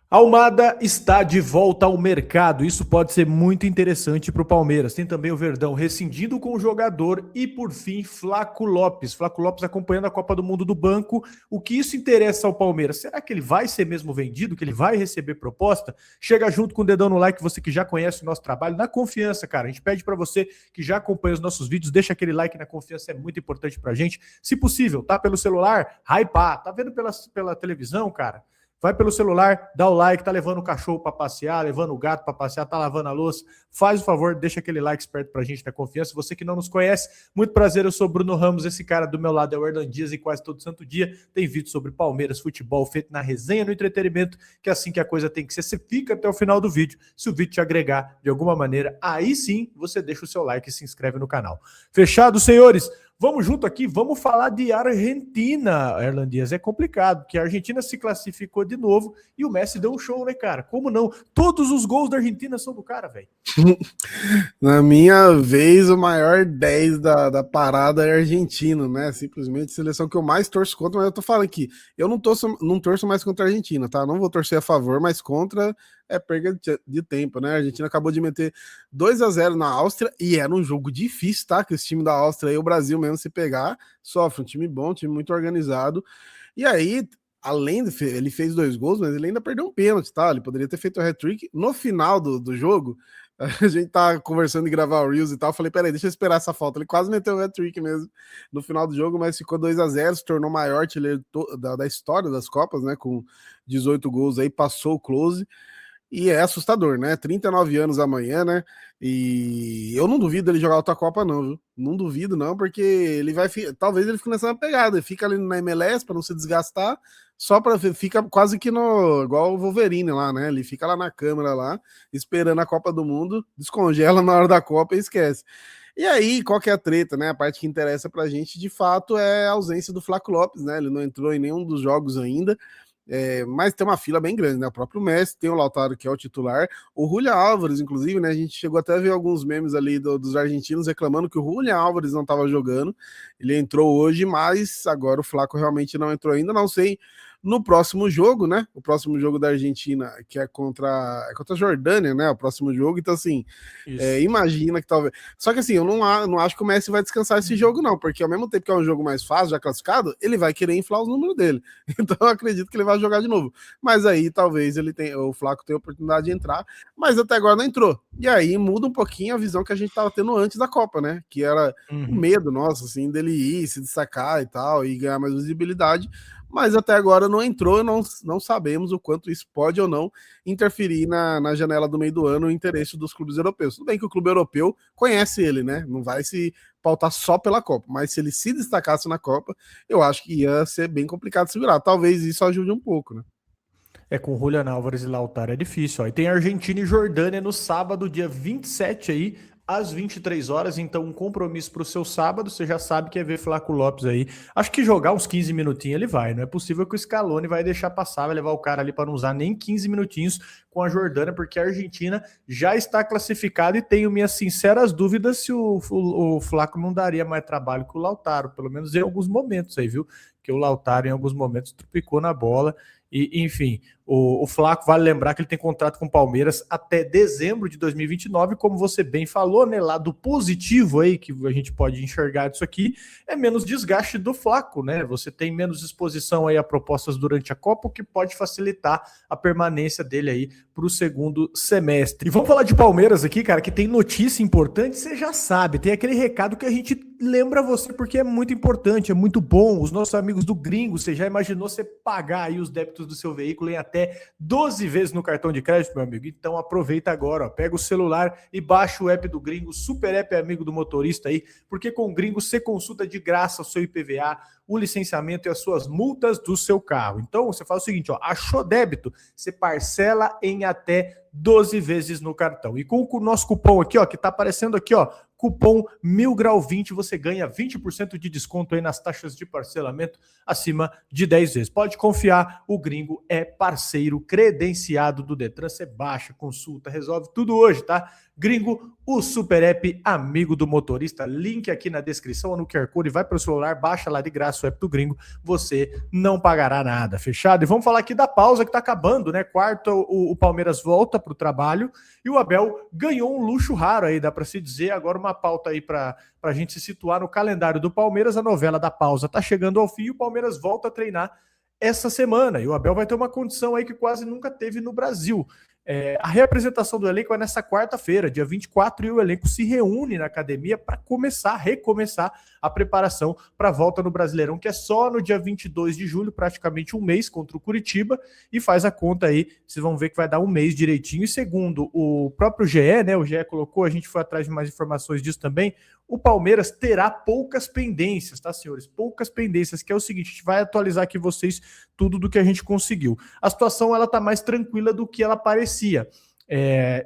Almada está de volta ao mercado. Isso pode ser muito interessante para o Palmeiras. Tem também o Verdão rescindindo com o jogador e, por fim, Flaco Lopes. Flaco Lopes acompanhando a Copa do Mundo do banco. O que isso interessa ao Palmeiras? Será que ele vai ser mesmo vendido? Que ele vai receber proposta? Chega junto com o dedão no like, você que já conhece o nosso trabalho, na confiança, cara. A gente pede para você que já acompanha os nossos vídeos, deixa aquele like na confiança, é muito importante para a gente. Se possível, tá pelo celular? Hypar. Tá vendo pela televisão, cara? Vai pelo celular, dá o like, tá levando o cachorro para passear, levando o gato para passear, tá lavando a louça. Faz o favor, deixa aquele like esperto pra gente ter confiança. Você que não nos conhece, muito prazer, eu sou Bruno Ramos, esse cara do meu lado é o Erlan Dias e quase todo santo dia tem vídeo sobre Palmeiras, futebol, feito na resenha, no entretenimento, que é assim que a coisa tem que ser. Você fica até o final do vídeo. Se o vídeo te agregar de alguma maneira, aí sim você deixa o seu like e se inscreve no canal. Fechado, senhores? Vamos junto aqui, vamos falar de Argentina, Erlan Dias. É complicado, porque a Argentina se classificou de novo e o Messi deu um show, né, cara? Como não? Todos os gols da Argentina são do cara, velho. Na minha vez, o maior 10 da parada é argentino, né? Simplesmente a seleção que eu mais torço contra, mas eu tô falando aqui, eu não torço mais contra a Argentina, tá? Não vou torcer a favor, mas contra é perda de tempo, né? A Argentina acabou de meter 2-0 na Áustria e era um jogo difícil, tá? Que esse time da Áustria aí, o Brasil mesmo, se pegar, sofre. Um time bom, um time muito organizado. E aí, ele fez 2 gols, mas ele ainda perdeu um pênalti, tá? Ele poderia ter feito o hat-trick no final do jogo. A gente tá conversando de gravar o Reels e tal. Eu falei, peraí, deixa eu esperar essa falta. Ele quase meteu o hat-trick mesmo no final do jogo, mas ficou 2-0, se tornou o maior artilheiro da história das Copas, né? Com 18 gols aí, passou o close. E é assustador, né? 39 anos amanhã, né? E eu não duvido ele jogar outra Copa, não, viu? Não duvido, não, porque ele vai. Talvez ele fique nessa pegada. Ele fica ali na MLS para não se desgastar, só para fica quase que no. Igual o Wolverine lá, né? Ele fica lá na câmera lá, esperando a Copa do Mundo, descongela na hora da Copa e esquece. E aí, qual que é a treta, né? A parte que interessa pra gente, de fato, é a ausência do Flaco Lopes, né? Ele não entrou em nenhum dos jogos ainda. Mas tem uma fila bem grande, né? O próprio Messi, tem o Lautaro, que é o titular, o Julián Álvares, inclusive, né? A gente chegou até a ver alguns memes ali dos argentinos reclamando que o Julián Álvares não estava jogando. Ele entrou hoje, mas agora o Flaco realmente não entrou ainda. Não sei no próximo jogo, né? O próximo jogo da Argentina, que é contra a Jordânia, né? O próximo jogo. Então, assim, Isso. imagina que talvez. Só que assim, eu não acho que o Messi vai descansar esse jogo, não, porque ao mesmo tempo que é um jogo mais fácil, já classificado, ele vai querer inflar os números dele. Então eu acredito que ele vai jogar de novo. Mas aí talvez o Flaco tenha a oportunidade de entrar, mas até agora não entrou. E aí muda um pouquinho a visão que a gente estava tendo antes da Copa, né? Que era o Uhum. medo nosso, assim, dele ir, se destacar e tal, e ganhar mais visibilidade. Mas até agora não entrou, não sabemos o quanto isso pode ou não interferir na janela do meio do ano o interesse dos clubes europeus. Tudo bem que o clube europeu conhece ele, né? Não vai se pautar só pela Copa, mas se ele se destacasse na Copa, eu acho que ia ser bem complicado segurar. Talvez isso ajude um pouco, né? É com Julián Álvares e Lautaro é difícil, ó. E tem Argentina e Jordânia no sábado, dia 27 aí, às 23 horas. Então, um compromisso para o seu sábado. Você já sabe que é ver Flaco Lopes aí. Acho que jogar uns 15 minutinhos ele vai. Não é possível que o Scaloni vai deixar passar, vai levar o cara ali para não usar nem 15 minutinhos com a Jordânia, porque a Argentina já está classificada e tenho minhas sinceras dúvidas se o Flaco não daria mais trabalho que o Lautaro, pelo menos em alguns momentos aí, viu? Porque o Lautaro em alguns momentos tropicou na bola. E, enfim, o Flaco, vale lembrar que ele tem contrato com o Palmeiras até dezembro de 2029, como você bem falou, né? Lado positivo aí que a gente pode enxergar disso aqui é menos desgaste do Flaco, né? Você tem menos exposição aí a propostas durante a Copa, o que pode facilitar a permanência dele aí para o segundo semestre. E vamos falar de Palmeiras aqui, cara, que tem notícia importante, você já sabe, tem aquele recado que a gente lembra você porque é muito importante, é muito bom. Os nossos amigos do Gringo, você já imaginou você pagar aí os débitos do seu veículo em até 12 vezes no cartão de crédito, meu amigo? Então aproveita agora, ó, pega o celular e baixa o app do Gringo, super app amigo do motorista aí, porque com o Gringo você consulta de graça o seu IPVA, o licenciamento e as suas multas do seu carro. Então você faz o seguinte, ó, achou débito, você parcela em até 12 vezes no cartão. E com o nosso cupom aqui, ó, que tá aparecendo aqui, ó, cupom 1000grau20, você ganha 20% de desconto aí nas taxas de parcelamento acima de 10 vezes. Pode confiar, o Gringo é parceiro credenciado do Detran. Você baixa, consulta, resolve tudo hoje, tá? Gringo, o super app amigo do motorista, link aqui na descrição ou no QR Code, vai para o celular, baixa lá de graça o app do Gringo, você não pagará nada, fechado? E vamos falar aqui da pausa que tá acabando, né? Quarta, o Palmeiras volta pro trabalho e o Abel ganhou um luxo raro aí, dá para se dizer. Agora uma pauta aí para a gente se situar no calendário do Palmeiras, a novela da pausa tá chegando ao fim e o Palmeiras volta a treinar essa semana. E o Abel vai ter uma condição aí que quase nunca teve no Brasil. A reapresentação do elenco é nessa quarta-feira, dia 24, e o elenco se reúne na academia para recomeçar a preparação para a volta no Brasileirão, que é só no dia 22 de julho, praticamente um mês, contra o Curitiba, e faz a conta aí, vocês vão ver que vai dar um mês direitinho. E segundo o próprio GE, né, o GE colocou, a gente foi atrás de mais informações disso também, o Palmeiras terá poucas pendências, tá, senhores? Poucas pendências, que é o seguinte, a gente vai atualizar aqui vocês tudo do que a gente conseguiu. A situação, ela tá mais tranquila do que ela parecia.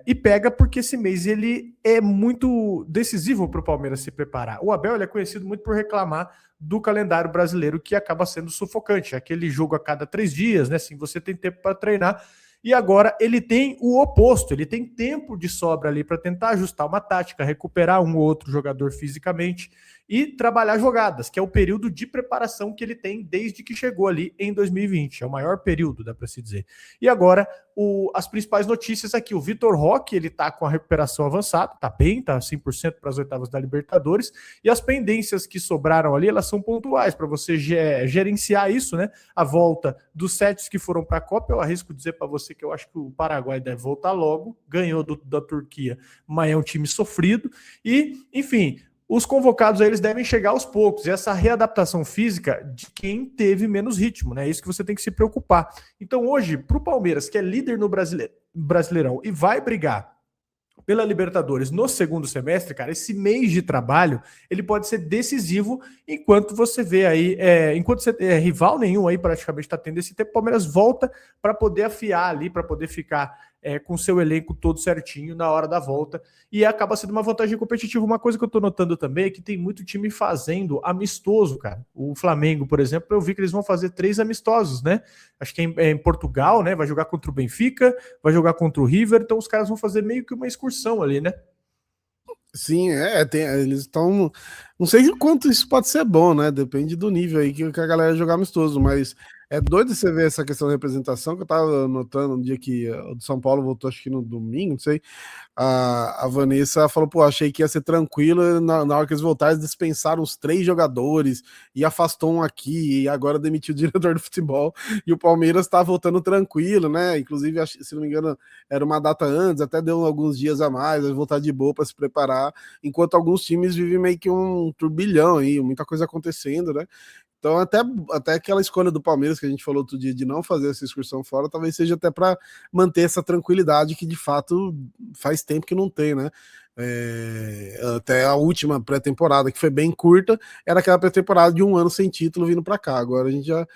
E pega porque esse mês ele é muito decisivo para o Palmeiras se preparar. O Abel ele é conhecido muito por reclamar do calendário brasileiro, que acaba sendo sufocante. Aquele jogo a cada 3 dias, né? Assim, você tem tempo para treinar. E agora ele tem o oposto, ele tem tempo de sobra ali para tentar ajustar uma tática, recuperar um ou outro jogador fisicamente e trabalhar jogadas, que é o período de preparação que ele tem desde que chegou ali em 2020. É o maior período, dá para se dizer. E agora, as principais notícias aqui. O Vitor Roque, ele tá com a recuperação avançada, tá bem, tá 100% para as oitavas da Libertadores, e as pendências que sobraram ali, elas são pontuais, para você gerenciar isso, né? A volta dos sets que foram para a Copa, eu arrisco dizer para você que eu acho que o Paraguai deve voltar logo, ganhou da Turquia, mas é um time sofrido, e, enfim, os convocados aí, eles devem chegar aos poucos. E essa readaptação física de quem teve menos ritmo, né? É isso que você tem que se preocupar. Então, hoje, para o Palmeiras, que é líder no Brasileirão e vai brigar pela Libertadores no segundo semestre, cara, esse mês de trabalho, ele pode ser decisivo enquanto você vê aí, enquanto você rival nenhum aí praticamente está tendo esse tempo, o Palmeiras volta para poder afiar ali, para poder ficar com seu elenco todo certinho na hora da volta, e acaba sendo uma vantagem competitiva. Uma coisa que eu tô notando também é que tem muito time fazendo amistoso, cara. O Flamengo, por exemplo, eu vi que eles vão fazer 3 amistosos, né? Acho que em Portugal, né? Vai jogar contra o Benfica, vai jogar contra o River, então os caras vão fazer meio que uma excursão ali, né? Sim, eles estão. Não sei o quanto isso pode ser bom, né? Depende do nível aí que a galera jogar amistoso, mas é doido você ver essa questão da representação, que eu tava notando no dia que o de São Paulo voltou, acho que no domingo, não sei. A Vanessa falou, pô, achei que ia ser tranquilo, na hora que eles voltaram, eles dispensaram os 3 jogadores e afastou um aqui, e agora demitiu o diretor do futebol, e o Palmeiras tá voltando tranquilo, né? Inclusive, se não me engano, era uma data antes, até deu alguns dias a mais, vai voltar de boa para se preparar, enquanto alguns times vivem meio que um turbilhão aí, muita coisa acontecendo, né? Então, até aquela escolha do Palmeiras que a gente falou outro dia de não fazer essa excursão fora, talvez seja até para manter essa tranquilidade que de fato faz tempo que não tem, né? Até a última pré-temporada, que foi bem curta, era aquela pré-temporada de um ano sem título vindo para cá. Agora a gente já.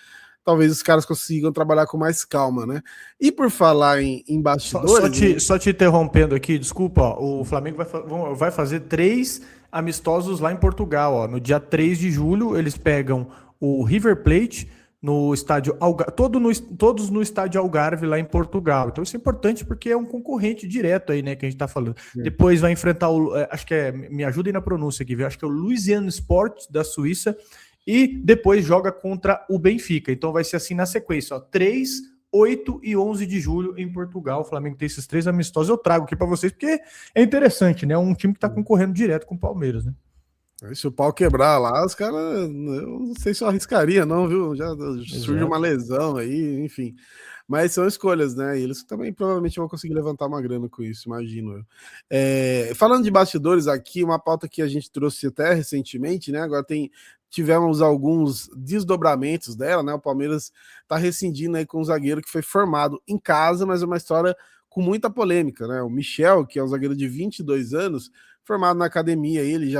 Talvez os caras consigam trabalhar com mais calma, né? E por falar em bastidores. Só te interrompendo aqui, desculpa, ó, o Flamengo vai fazer 3 amistosos lá em Portugal. Ó. No dia 3 de julho, eles pegam o River Plate no estádio todos no estádio Algarve lá em Portugal. Então isso é importante porque é um concorrente direto aí, né, que a gente tá falando. Depois vai enfrentar acho que me ajudem na pronúncia aqui, viu? Acho que é o Louisiana Sport da Suíça e depois joga contra o Benfica. Então vai ser assim na sequência, ó, 3, 8 e 11 de julho em Portugal. O Flamengo tem esses 3 amistosos. Eu trago aqui para vocês porque é interessante, né? Um time que tá concorrendo direto com o Palmeiras, né? Se o pau quebrar lá, os caras, eu não sei se eu arriscaria, não, viu? Já surge uma lesão aí, enfim. Mas são escolhas, né? E eles também provavelmente vão conseguir levantar uma grana com isso, imagino eu. Falando de bastidores aqui, uma pauta que a gente trouxe até recentemente, né? Agora tivemos alguns desdobramentos dela, né? O Palmeiras tá rescindindo aí com um zagueiro que foi formado em casa, mas é uma história com muita polêmica, né? O Michel, que é um zagueiro de 22 anos, formado na academia, ele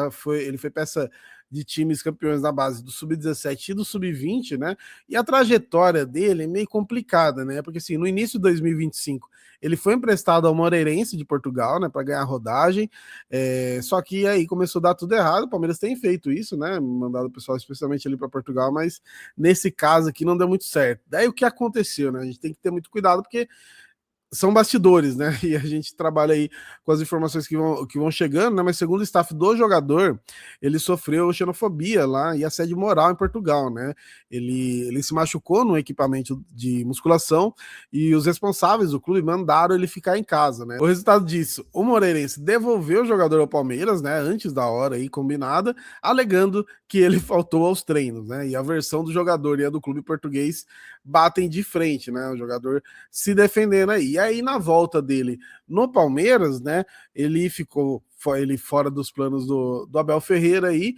foi peça de times campeões na base do Sub-17 e do Sub-20, né? E a trajetória dele é meio complicada, né? Porque assim, no início de 2025, ele foi emprestado ao Moreirense de Portugal, né, para ganhar rodagem. Só que aí começou a dar tudo errado. O Palmeiras tem feito isso, né? Mandado o pessoal especialmente ali para Portugal, mas nesse caso aqui não deu muito certo. Daí o que aconteceu, né? A gente tem que ter muito cuidado porque são bastidores, né? E a gente trabalha aí com as informações que vão chegando, né? Mas segundo o staff do jogador, ele sofreu xenofobia lá e assédio moral em Portugal, né? Ele se machucou no equipamento de musculação e os responsáveis do clube mandaram ele ficar em casa, né? O resultado disso, o Moreirense devolveu o jogador ao Palmeiras, né? Antes da hora aí combinada, alegando que ele faltou aos treinos, né? E a versão do jogador e a do clube português batem de frente, né? O jogador se defendendo aí. E aí, na volta dele no Palmeiras, né? Ele ficou fora dos planos do Abel Ferreira aí.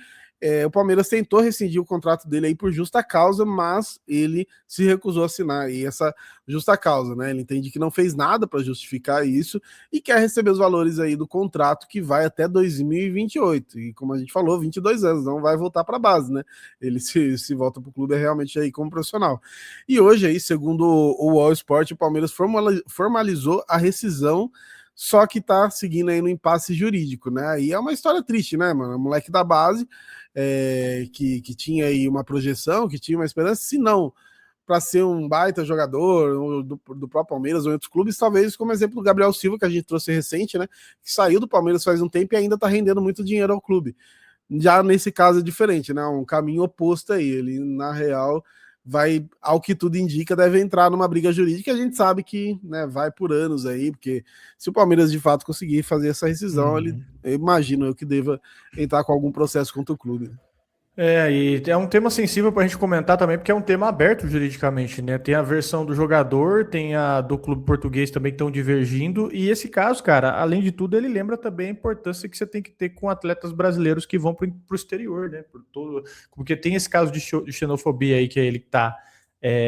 O Palmeiras tentou rescindir o contrato dele aí por justa causa, mas ele se recusou a assinar aí essa justa causa, né? Ele entende que não fez nada para justificar isso e quer receber os valores aí do contrato que vai até 2028. E como a gente falou, 22 anos, não vai voltar para a base, né? Ele se volta para o clube é realmente aí como profissional. E hoje aí, segundo o All Sport, o Palmeiras formalizou a rescisão, só que tá seguindo aí no impasse jurídico, né? E é uma história triste, né, mano? O moleque da base, que tinha aí uma projeção, que tinha uma esperança, se não para ser um baita jogador do próprio Palmeiras ou em outros clubes, talvez como exemplo do Gabriel Silva, que a gente trouxe recente, né? Que saiu do Palmeiras faz um tempo e ainda tá rendendo muito dinheiro ao clube. Já nesse caso é diferente, né? Um caminho oposto aí. Ele, na real, vai, ao que tudo indica, deve entrar numa briga jurídica. A gente sabe que, né, vai por anos aí, porque se o Palmeiras de fato conseguir fazer essa rescisão, eu imagino eu que deva entrar com algum processo contra o clube. E é um tema sensível para a gente comentar também, porque é um tema aberto juridicamente, né? Tem a versão do jogador, tem a do clube português também que estão divergindo, e esse caso, cara, além de tudo, ele lembra também a importância que você tem que ter com atletas brasileiros que vão para o exterior, né? Porque tem esse caso de xenofobia aí, que é ele que está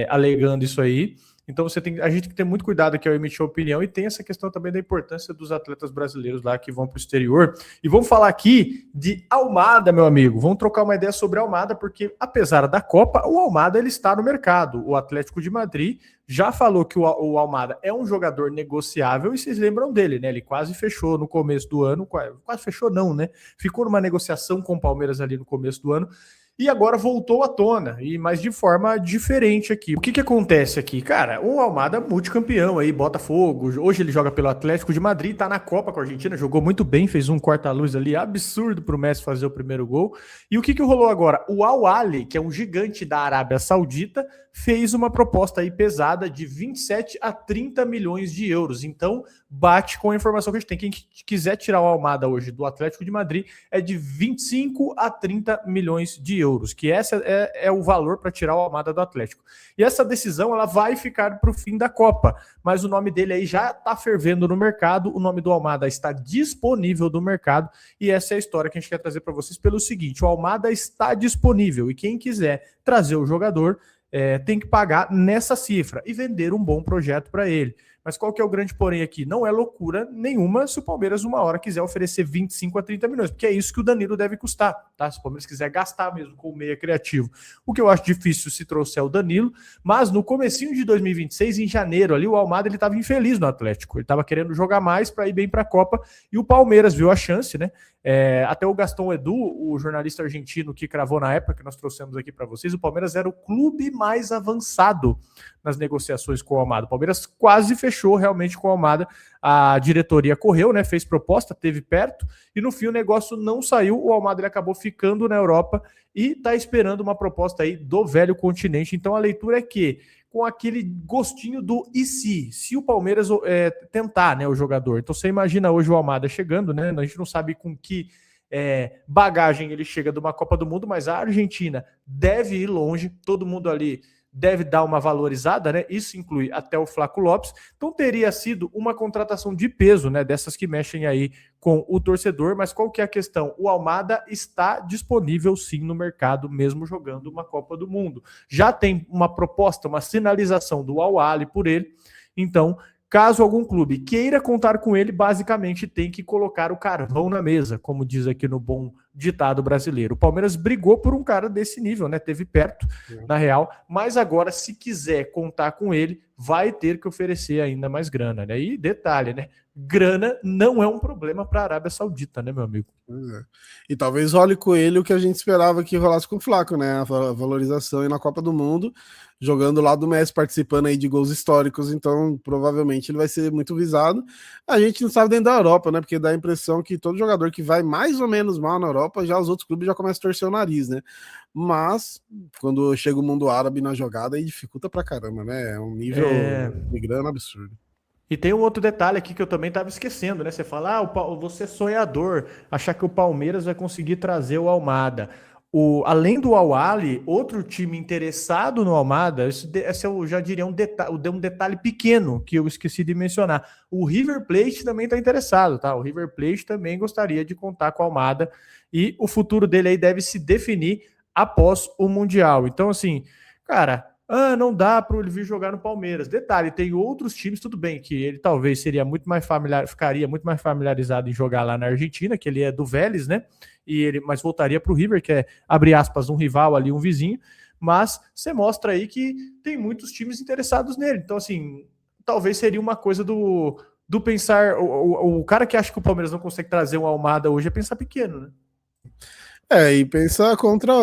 alegando isso aí. Então a gente tem que ter muito cuidado aqui ao emitir opinião, e tem essa questão também da importância dos atletas brasileiros lá que vão para o exterior. E vamos falar aqui de Almada, meu amigo. Vamos trocar uma ideia sobre Almada, porque apesar da Copa, o Almada ele está no mercado. O Atlético de Madrid já falou que o Almada é um jogador negociável, e vocês lembram dele, né? Ele quase fechou no começo do ano, quase fechou não, né? Ficou numa negociação com o Palmeiras ali no começo do ano, e agora voltou à tona, mas de forma diferente aqui. O que acontece aqui? Cara, o Almada multicampeão aí, Botafogo, hoje ele joga pelo Atlético de Madrid, tá na Copa com a Argentina, jogou muito bem, fez um corta-luz ali absurdo pro Messi fazer o primeiro gol. E o que rolou agora? O Al Ahly, que é um gigante da Arábia Saudita, fez uma proposta aí pesada de 27 a 30 milhões de euros. Então, bate com a informação que a gente tem. Quem quiser tirar o Almada hoje do Atlético de Madrid é de 25 a 30 milhões de euros, que esse é o valor para tirar o Almada do Atlético. E essa decisão ela vai ficar para o fim da Copa, mas o nome dele aí já está fervendo no mercado, o nome do Almada está disponível no mercado, e essa é a história que a gente quer trazer para vocês pelo seguinte: o Almada está disponível, e quem quiser trazer o jogador tem que pagar nessa cifra e vender um bom projeto para ele. Mas qual que é o grande porém aqui? Não é loucura nenhuma se o Palmeiras uma hora quiser oferecer 25 a 30 milhões, porque é isso que o Danilo deve custar, tá? Se o Palmeiras quiser gastar mesmo com o meia criativo. O que eu acho difícil se trouxer o Danilo, mas no comecinho de 2026, em janeiro, ali o Almada ele estava infeliz no Atlético, ele estava querendo jogar mais para ir bem para a Copa, e o Palmeiras viu a chance, né? Até o Gastão Edu, o jornalista argentino que cravou na época que nós trouxemos aqui para vocês, o Palmeiras era o clube mais avançado nas negociações com o Almada. O Palmeiras quase fechou realmente com o Almada. A diretoria correu, né? Fez proposta, teve perto, e no fim o negócio não saiu. O Almada ele acabou ficando na Europa e está esperando uma proposta aí do velho continente. Então a leitura é que, com aquele gostinho do e se o Palmeiras tentar, né, o jogador. Então você imagina hoje o Almada chegando, né? A gente não sabe com que bagagem ele chega de uma Copa do Mundo, mas a Argentina deve ir longe, todo mundo ali deve dar uma valorizada, né? Isso inclui até o Flaco Lopes. Então teria sido uma contratação de peso, né? Dessas que mexem aí com o torcedor. Mas qual que é a questão? O Almada está disponível sim no mercado, mesmo jogando uma Copa do Mundo. Já tem uma proposta, uma sinalização do Al Ahly por ele. Então, caso algum clube queira contar com ele, basicamente tem que colocar o carvão na mesa, como diz aqui no bom ditado brasileiro. O Palmeiras brigou por um cara desse nível, né? Teve perto, na real, mas agora, se quiser contar com ele, vai ter que oferecer ainda mais grana, né? E detalhe, né? Grana não é um problema para a Arábia Saudita, né, meu amigo? É. E talvez role com ele o que a gente esperava que rolasse com o Flaco, né? A valorização aí na Copa do Mundo, jogando lá do Messi, participando aí de gols históricos, então provavelmente ele vai ser muito visado. A gente não sabe dentro da Europa, né? Porque dá a impressão que todo jogador que vai mais ou menos mal na Europa, já os outros clubes já começam a torcer o nariz, né? Mas quando chega o mundo árabe na jogada, aí dificulta pra caramba, né? É um nível de grana absurdo. E tem um outro detalhe aqui que eu também estava esquecendo, né? Você fala, você é sonhador, achar que o Palmeiras vai conseguir trazer o Almada. Além do Al-Ahly, outro time interessado no Almada, esse eu já diria um detalhe pequeno que eu esqueci de mencionar. O River Plate também está interessado, tá? O River Plate também gostaria de contar com o Almada e o futuro dele aí deve se definir após o Mundial. Então, assim, cara, não dá para ele vir jogar no Palmeiras. Detalhe, tem outros times, tudo bem, que ele talvez ficaria muito mais familiarizado em jogar lá na Argentina, que ele é do Vélez, né? Mas voltaria para o River, que é, abre aspas, um rival ali, um vizinho. Mas você mostra aí que tem muitos times interessados nele. Então, assim, talvez seria uma coisa do pensar. O cara que acha que o Palmeiras não consegue trazer um Almada hoje é pensar pequeno, né? E pensar contra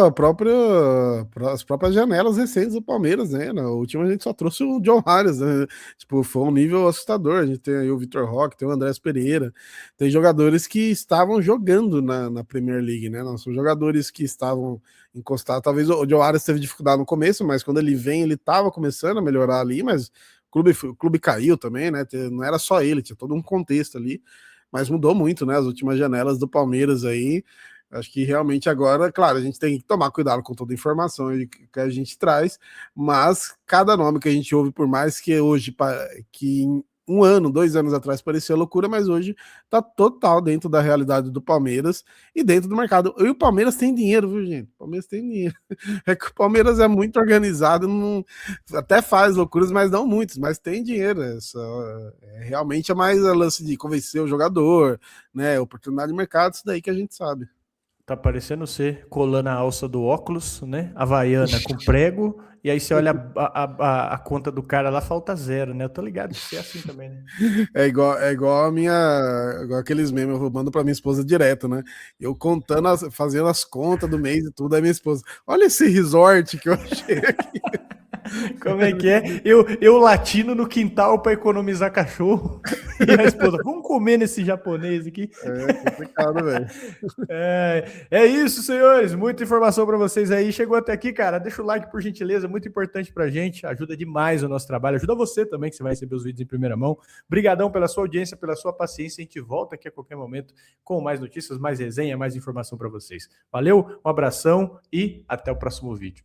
as próprias janelas recentes do Palmeiras, né? Na última a gente só trouxe o John Arias, né? Tipo, foi um nível assustador. A gente tem aí o Vitor Roque, tem o Andrés Pereira, tem jogadores que estavam jogando na Premier League, né? Não são jogadores que estavam encostados. Talvez o John Arias teve dificuldade no começo, mas quando ele vem, ele estava começando a melhorar ali, mas o clube caiu também, né? Não era só ele, tinha todo um contexto ali, mas mudou muito, né? As últimas janelas do Palmeiras aí. Acho que realmente agora, claro, a gente tem que tomar cuidado com toda a informação que a gente traz, mas cada nome que a gente ouve, por mais que hoje, que em 1 ano, 2 anos atrás parecia loucura, mas hoje tá total dentro da realidade do Palmeiras e dentro do mercado. E o Palmeiras tem dinheiro, viu, gente? O Palmeiras tem dinheiro. É que o Palmeiras é muito organizado, até faz loucuras, mas não muitas, mas tem dinheiro. Realmente é mais a lance de convencer o jogador, né? Oportunidade de mercado, isso daí que a gente sabe. Tá parecendo ser colando a alça do óculos, né? Havaiana com prego, e aí você olha a conta do cara lá, falta 0, né? Eu tô ligado que você é assim também, né? Igual igual aqueles memes, eu mando pra minha esposa direto, né? Eu fazendo as contas do mês e tudo, aí minha esposa, olha esse resort que eu achei aqui. Como é que é? Eu latino no quintal para economizar cachorro. E a esposa, vamos comer nesse japonês aqui. É complicado, velho. É isso, senhores. Muita informação para vocês aí. Chegou até aqui, cara. Deixa o like, por gentileza. Muito importante pra gente. Ajuda demais o nosso trabalho. Ajuda você também, que você vai receber os vídeos em primeira mão. Obrigadão pela sua audiência, pela sua paciência. A gente volta aqui a qualquer momento com mais notícias, mais resenha, mais informação para vocês. Valeu, um abração e até o próximo vídeo.